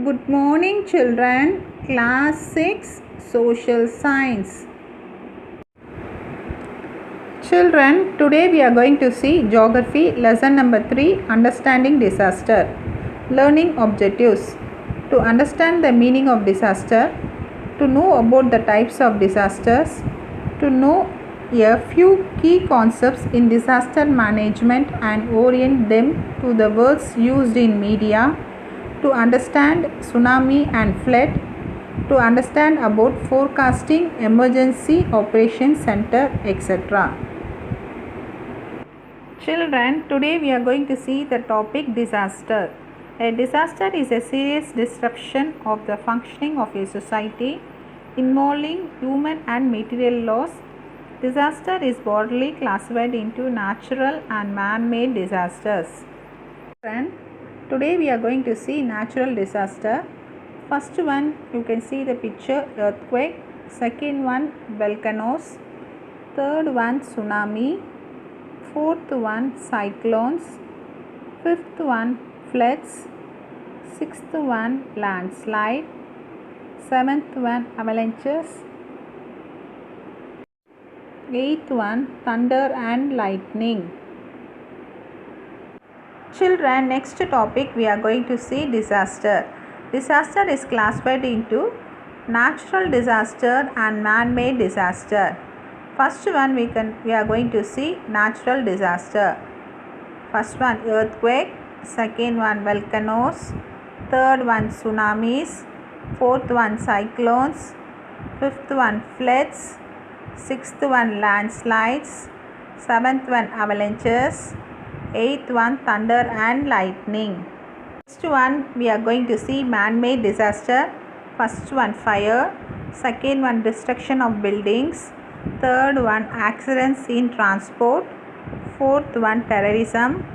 Good morning, children. Class 6 Social Science. Children, today we are going to see Geography lesson number 3, Understanding Disaster. Learning objectives: to understand the meaning of disaster, to know about the types of disasters, to know a few key concepts in disaster management and orient them to the words used in media, to understand tsunami and flood, to understand about forecasting, emergency operations center, etc. Children, today we are going to see the topic disaster. A disaster is a serious disruption of the functioning of a society involving human and material loss. Disaster is broadly classified into natural and man-made disasters. Children, today we are going to see natural disaster. First one, you can see the picture, earthquake. Second one, volcanoes. Third one, tsunami. Fourth one, cyclones. Fifth one, floods. Sixth one, landslide. Seventh one, avalanches. Eighth one, thunder and lightning. Children, next topic we are going to see disaster. Disaster is classified into natural disaster and man-made disaster. First one we are going to see natural disaster. First one, earthquake. Second one, volcanoes. Third one, tsunamis. Fourth one, cyclones. Fifth one, floods. Sixth one, landslides. Seventh one, avalanches. Eighth one, thunder and lightning. Next one we are going to see man-made disaster. First one, fire. Second one, destruction of buildings. Third one, accidents in transport. Fourth one, terrorism.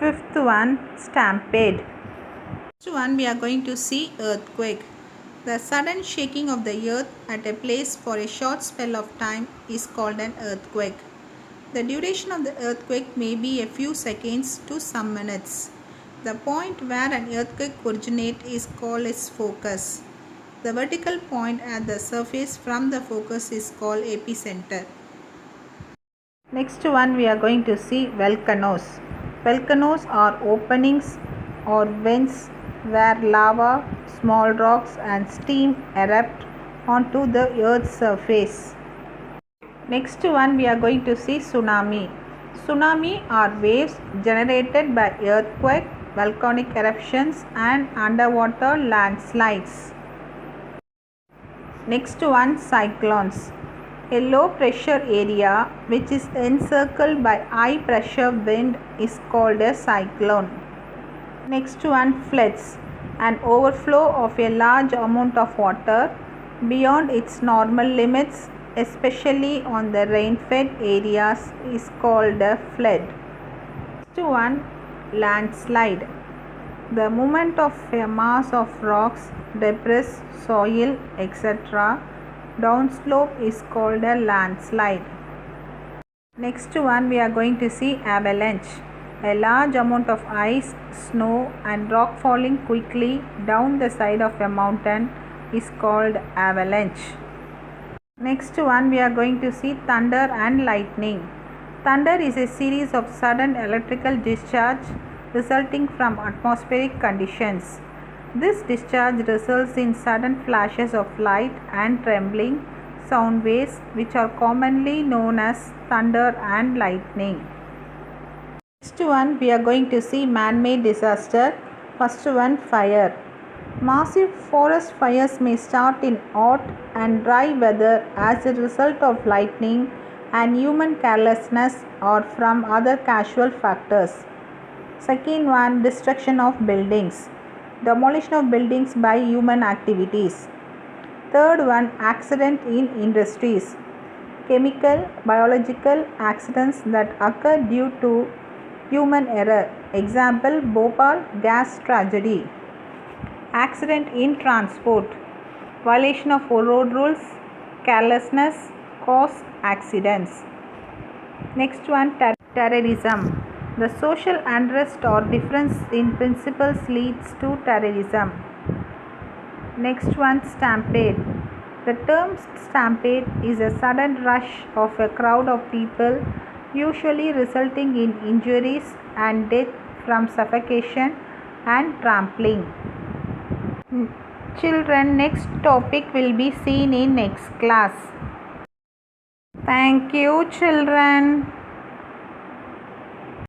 Fifth one, stampede. Next one we are going to see earthquake. The sudden shaking of the earth at a place for a short spell of time is called an earthquake. The duration of the earthquake may be a few seconds to some minutes. The point where an earthquake originates is called its focus. The vertical point at the surface from the focus is called epicenter. Next one we are going to see volcanoes. Volcanoes are openings or vents where lava, small rocks and steam erupt onto the earth's surface. Next one we are going to see tsunami. Tsunami are waves generated by earthquake, volcanic eruptions and underwater landslides. Next one, cyclones. A low pressure area which is encircled by high pressure wind is called a cyclone. Next one, floods. An overflow of a large amount of water beyond its normal limits, especially on the rain-fed areas, is called a flood. Next one, landslide. The movement of a mass of rocks, debris, soil, etc. downslope is called a landslide. Next one we are going to see avalanche. A large amount of ice, snow and rock falling quickly down the side of a mountain is called avalanche. Next one we are going to see thunder and lightning. Thunder is a series of sudden electrical discharge resulting from atmospheric conditions. This discharge results in sudden flashes of light and trembling sound waves which are commonly known as thunder and lightning. Next one we are going to see man-made disaster. First one, fire. Massive forest fires may start in hot and dry weather as a result of lightning and human carelessness or from other casual factors. Second one, destruction of buildings. Demolition of buildings by human activities. Third one, accident in industries. Chemical, biological accidents that occur due to human error. Example, Bhopal gas tragedy. Accident in transport. Violation of road rules, carelessness cause accidents. Next one, terrorism. The social unrest or difference in principles leads to terrorism. Next one, stampede. The term stampede is a sudden rush of a crowd of people, usually resulting in injuries and death from suffocation and trampling. Children, next topic will be seen in next class. Thank you, children.